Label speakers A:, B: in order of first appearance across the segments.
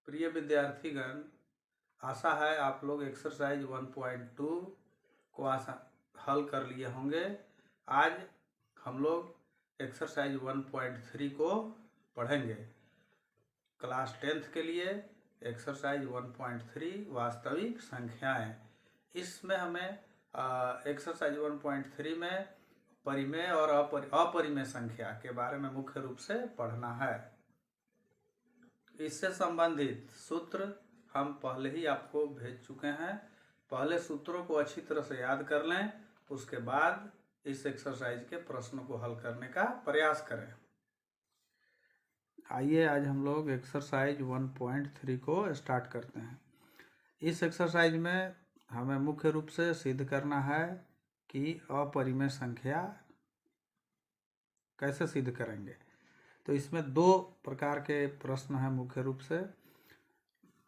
A: प्रिय विद्यार्थीगण, आशा है आप लोग एक्सरसाइज 1.2 को हल कर लिए होंगे। आज हम लोग एक्सरसाइज 1.3 को पढ़ेंगे। क्लास 10th के लिए एक्सरसाइज 1.3 वास्तविक संख्याएं। इसमें हमें एक्सरसाइज 1.3 में परिमेय और अपरिमेय संख्या के बारे में मुख्य रूप से पढ़ना है। इससे संबंधित सूत्र हम पहले ही आपको भेज चुके हैं। पहले सूत्रों को अच्छी तरह से याद कर लें, उसके बाद इस एक्सरसाइज के प्रश्नों को हल करने का प्रयास करें। आइए आज हम लोग एक्सरसाइज 1.3 को स्टार्ट करते हैं। इस एक्सरसाइज में हमें मुख्य रूप से सिद्ध करना है कि अपरिमेय संख्या कैसे सिद्ध करेंगे। तो इसमें दो प्रकार के प्रश्न हैं मुख्य रूप से।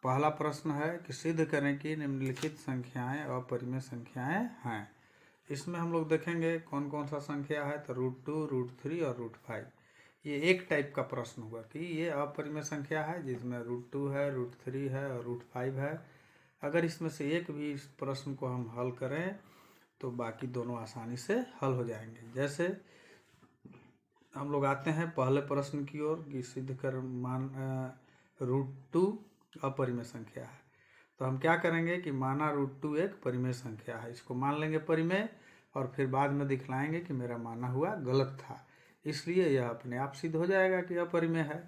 A: पहला प्रश्न है कि सिद्ध करें कि निम्नलिखित संख्याएं अपरिमेय संख्याएं हैं। इसमें हम लोग देखेंगे कौन कौन सा संख्या है। तो √2, √3 और √5। ये एक टाइप का प्रश्न हुआ कि ये अपरिमेय संख्या है जिसमें √2 है, √3 है और √5 है। अगर इसमें से एक भी इस प्रश्न को हम हल करें तो बाकी दोनों आसानी से हल हो जाएंगे। जैसे हम लोग आते हैं पहले प्रश्न की ओर कि सिद्ध कर मान √2 अपरिमेय संख्या है। तो हम क्या करेंगे कि माना √2 एक परिमेय संख्या है, इसको मान लेंगे परिमेय और फिर बाद में दिखलाएंगे कि मेरा माना हुआ गलत था, इसलिए यह अपने आप सिद्ध हो जाएगा कि अपरिमेय है।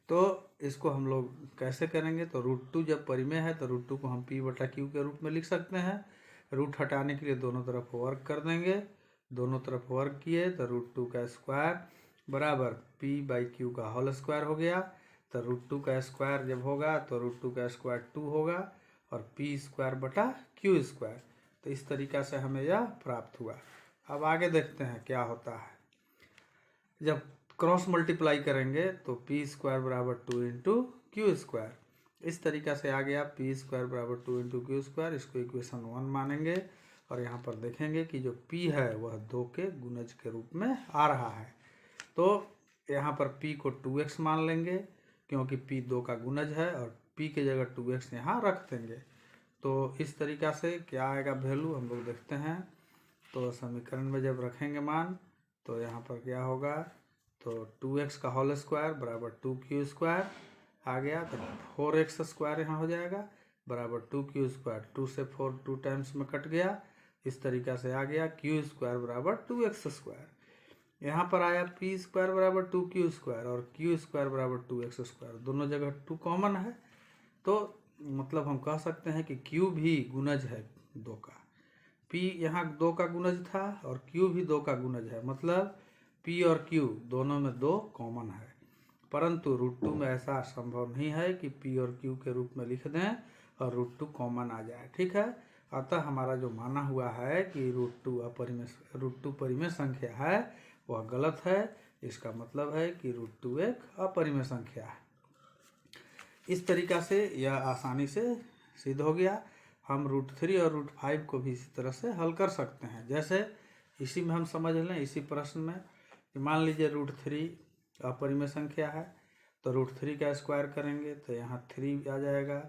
A: तो इसको हम लोग कैसे करेंगे। तो √2 जब परिमेय है तो √2 को हम p/q के रूप में लिख सकते हैं। रूट हटाने के लिए दोनों तरफ वर्ग कर देंगे। दोनों तरफ वर्ग किए तो √2 का स्क्वायर बराबर p/q का होल स्क्वायर हो गया। तो √2 का स्क्वायर जब होगा तो √2 का स्क्वायर 2 होगा और p²/q²। तो इस तरीक़ा से हमें यह प्राप्त हुआ। अब आगे देखते हैं क्या होता है। जब क्रॉस मल्टीप्लाई करेंगे तो p² = 2 × q²। इस तरीक़ा से आ गया p² = 2 × q²। इसको इक्वेशन 1 मानेंगे और यहाँ पर देखेंगे कि जो p है वह 2 के गुणज के रूप में आ रहा है। तो यहाँ पर p को 2x मान लेंगे क्योंकि p 2 का गुणज है और p की जगह 2x यहाँ रख देंगे। तो इस तरीक़ा से क्या आएगा वैल्यू हम लोग देखते हैं। तो समीकरण में जब रखेंगे मान तो यहाँ पर क्या होगा। तो 2x का होल स्क्वायर बराबर 2q² आ गया। तो 4x² यहाँ हो जाएगा बराबर 2q²। 2 से 4 2 टाइम्स में कट गया। इस तरीक़ा से आ गया q² बराबर 2x²। यहाँ पर आया p² बराबर 2q² और q² बराबर 2x²। दोनों जगह 2 कॉमन है तो मतलब हम कह सकते हैं कि q भी गुणज है 2 का। p यहाँ 2 का गुणज था और q भी 2 का गुणज है, मतलब p और q दोनों में 2 कॉमन है। परंतु √2 में ऐसा संभव नहीं है कि p और q के रूप में लिख दें और √2 कॉमन आ जाए। ठीक है, अतः हमारा जो माना हुआ है कि √2 परिमेय संख्या है वह गलत है। इसका मतलब है कि √2 एक अपरिमेय संख्या है। इस तरीक़ा से यह आसानी से सिद्ध हो गया। हम √3 और √5 को भी इसी तरह से हल कर सकते हैं। जैसे इसी में हम समझ लें, इसी प्रश्न में मान लीजिए √3 अपरिमेय संख्या है तो √3 का स्क्वायर करेंगे तो यहाँ 3 आ जाएगा।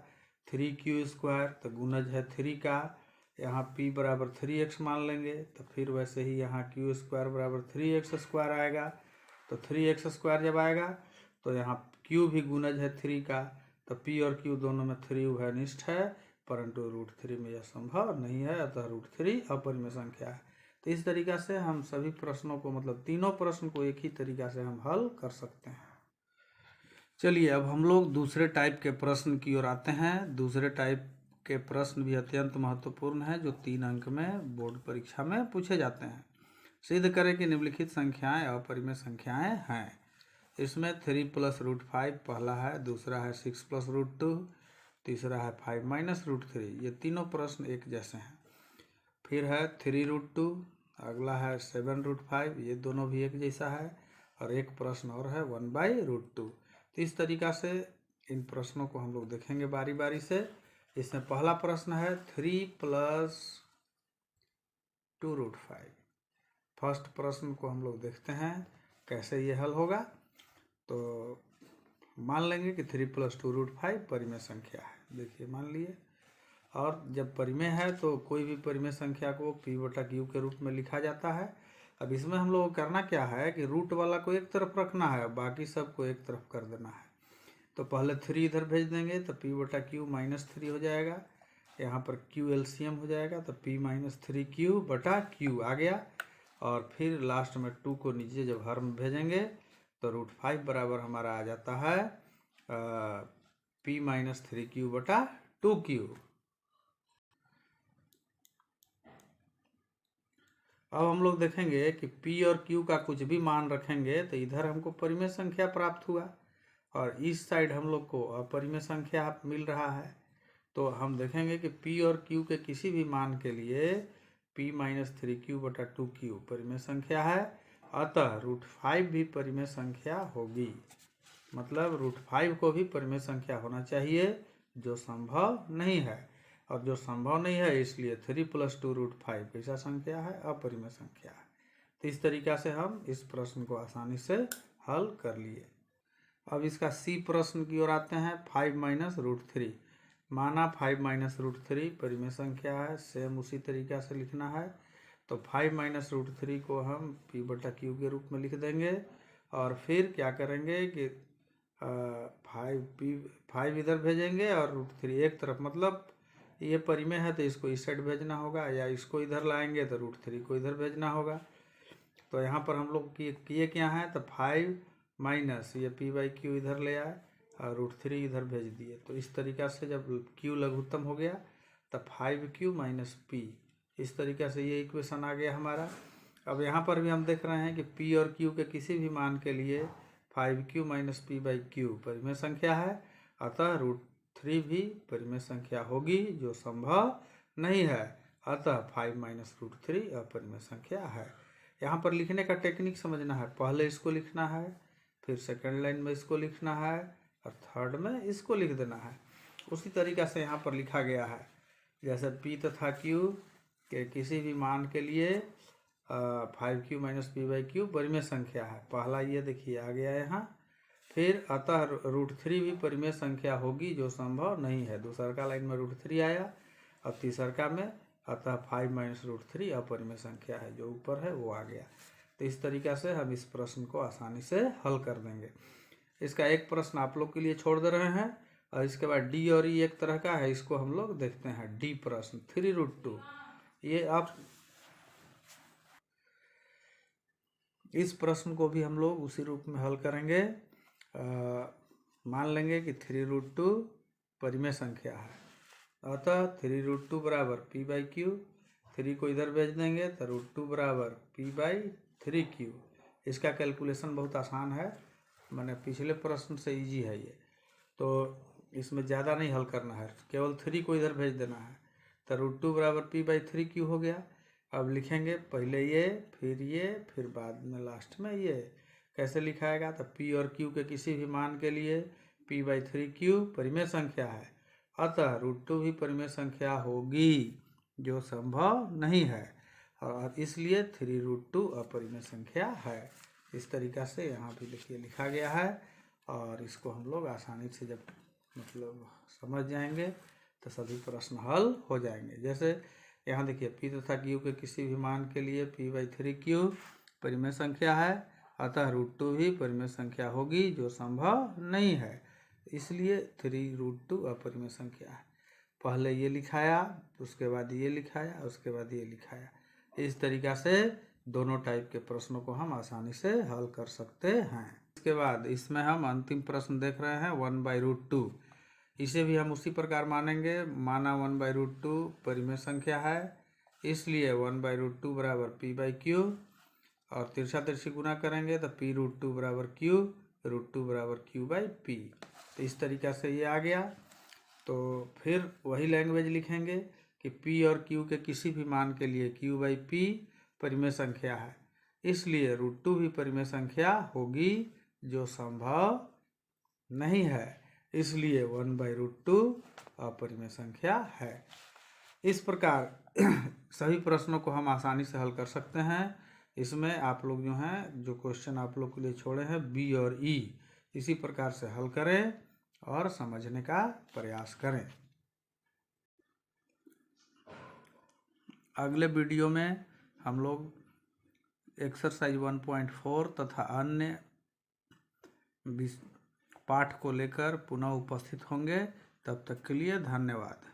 A: 3q² तो गुणज है 3 का। यहाँ p बराबर 3x मान लेंगे तो फिर वैसे ही यहाँ q² बराबर 3x² आएगा। तो 3x² जब आएगा तो यहाँ q भी गुणज है 3 का। तो p और q दोनों में 3 उभयनिष्ठ है, परंतु √3 में यह संभव नहीं है, अतः √3 अपरिमेय संख्या है। तो इस तरीक़ा से हम सभी प्रश्नों को, मतलब तीनों प्रश्न को एक ही तरीक़ा से हम हल कर सकते हैं। चलिए अब हम लोग दूसरे टाइप के प्रश्न की ओर आते हैं। दूसरे टाइप के प्रश्न भी अत्यंत महत्वपूर्ण है जो 3 अंक में बोर्ड परीक्षा में पूछे जाते हैं। सिद्ध करें कि निम्नलिखित संख्याएं अपरिमेय संख्याएं हैं। इसमें 3 + √5 पहला है, दूसरा है 6 + √2, तीसरा है 5 - √3। ये तीनों प्रश्न एक जैसे हैं। फिर है 3 √2, अगला है 7 √5, ये दोनों भी एक जैसा है। और एक प्रश्न और है 1/√2। तो इस तरीक़ा से इन प्रश्नों को हम लोग देखेंगे बारी बारी से। इसमें पहला प्रश्न है 3 + 2 √5। फर्स्ट प्रश्न को हम लोग देखते हैं कैसे ये हल होगा। तो मान लेंगे कि 3 + 2 √5 परिमेय संख्या है। देखिए मान लिए, और जब परिमेय है तो कोई भी परिमेय संख्या को P/Q के रूप में लिखा जाता है। अब इसमें हम लोग को करना क्या है कि रूट वाला को एक तरफ रखना है, बाकी सब को एक तरफ कर देना है। तो पहले 3 इधर भेज देंगे तो P/Q -3 हो जाएगा। यहाँ पर Q एलसीएम हो जाएगा तो P - 3Q/Q आ गया। और फिर लास्ट में 2 को नीचे जब हर में भेजेंगे तो √5 बराबर हमारा आ जाता है P - 3Q/2Q। अब हम लोग देखेंगे कि P और Q का कुछ भी मान रखेंगे तो इधर हमको परिमेय संख्या प्राप्त हुआ और इस साइड हम लोग को अपरिमेय संख्या मिल रहा है। तो हम देखेंगे कि P और Q के किसी भी मान के लिए P - 3Q/2Q परिमेय संख्या है, अतः √5 भी परिमेय संख्या होगी। मतलब √5 को भी परिमेय संख्या होना चाहिए, जो संभव नहीं है। और जो संभव नहीं है इसलिए 3 + 2 √5 कैसा संख्या है? अपरिमेय संख्या है। तो इस तरीका से हम इस प्रश्न को आसानी से हल कर लिए। अब इसका C प्रश्न की ओर आते हैं। 5 - √3 माना 5 - √3 परिमेय संख्या है, सेम उसी तरीका से लिखना है। तो 5 - √3 को हम P/Q के रूप में लिख देंगे और फिर क्या करेंगे कि 5 इधर भेजेंगे और √3 एक तरफ, मतलब ये परिमेय है तो इसको इस साइड भेजना होगा, या इसको इधर लाएंगे तो √3 को इधर भेजना होगा। तो यहाँ पर हम लोग किए क्या है, तो 5 माइनस ये P/Q इधर ले आए और √3 इधर भेज दिए। तो इस तरीका से जब Q लघुत्तम हो गया तब 5Q - P, इस तरीका से ये इक्वेशन आ गया हमारा। अब यहाँ पर भी हम देख रहे हैं कि P और Q के किसी भी मान के लिए 5Q - P/Q परिमेय संख्या है, अतः √3 भी परिमेय संख्या होगी, जो संभव नहीं है। अतः 5 - √3 अपरिमेय संख्या है। यहाँ पर लिखने का टेक्निक समझना है। पहले इसको लिखना है, फिर सेकंड लाइन में इसको लिखना है और थर्ड में इसको लिख देना है। उसी तरीका से यहाँ पर लिखा गया है। जैसे P तथा Q के किसी भी मान के लिए 5Q - P/Q परिमेय संख्या है। पहला ये देखिए आ गया यहाँ। फिर अतः √3 भी परिमेय संख्या होगी, जो संभव नहीं है। दूसरा का लाइन में √3 आया और तीसरा का में अतः 5 - √3 अपरिमेय संख्या है, जो ऊपर है वो आ गया। तो इस तरीका से हम इस प्रश्न को आसानी से हल कर देंगे। इसका एक प्रश्न आप लोग के लिए छोड़ दे रहे हैं और इसके बाद D और E एक तरह का है, इसको हम लोग देखते हैं। D प्रश्न 3√2, ये आप इस प्रश्न को भी हम लोग उसी रूप में हल करेंगे। मान लेंगे कि 3√2 परिमेय संख्या है, अतः 3√2 बराबर P/Q, 3 को इधर भेज देंगे तो √2 बराबर P/3Q। इसका कैलकुलेशन बहुत आसान है, मैंने पिछले प्रश्न से इजी है ये, तो इसमें ज़्यादा नहीं हल करना है, केवल 3 को इधर भेज देना है। तो √2 बराबर P/3Q हो गया। अब लिखेंगे पहले ये, फिर बाद में लास्ट में ये। कैसे लिखाएगा, तो P और Q के किसी भी मान के लिए P/3Q परिमेय संख्या है, अतः √2 भी परिमेय संख्या होगी, जो संभव नहीं है, और इसलिए 3√2 अपरिमेय संख्या है। इस तरीका से यहाँ भी देखिए लिखा गया है, और इसको हम लोग आसानी से जब मतलब समझ जाएंगे तो सभी प्रश्न हल हो जाएंगे। जैसे यहाँ देखिए P तथा Q के किसी भी मान के लिए P/3Q परिमेय संख्या है, अतः √2 भी परिमेय संख्या होगी, जो संभव नहीं है, इसलिए 3√2 अपरिमेय संख्या है। पहले ये लिखाया, उसके बाद ये लिखाया, उसके बाद ये लिखाया। इस तरीका से दोनों टाइप के प्रश्नों को हम आसानी से हल कर सकते हैं। इसके बाद इसमें हम अंतिम प्रश्न देख रहे हैं 1/√2। इसे भी हम उसी प्रकार मानेंगे। माना 1/√2 परिमेय संख्या है, इसलिए 1/√2 बराबर P/Q, और तिरछा तिरछी गुना करेंगे तो P√2 बराबर Q, √2 बराबर Q/P। तो इस तरीका से ये आ गया। तो फिर वही लैंग्वेज लिखेंगे कि P और Q के किसी भी मान के लिए Q/P परिमेय संख्या है, इसलिए √2 भी परिमेय संख्या होगी, जो संभव नहीं है, इसलिए 1/√2 अपरिमेय संख्या है। इस प्रकार सभी प्रश्नों को हम आसानी से हल कर सकते हैं। इसमें आप लोग जो हैं, जो क्वेश्चन आप लोग के लिए छोड़े हैं B और E, इसी प्रकार से हल करें और समझने का प्रयास करें। अगले वीडियो में हम लोग एक्सरसाइज 1.4 तथा अन्य पाठ को लेकर पुनः उपस्थित होंगे। तब तक के लिए धन्यवाद।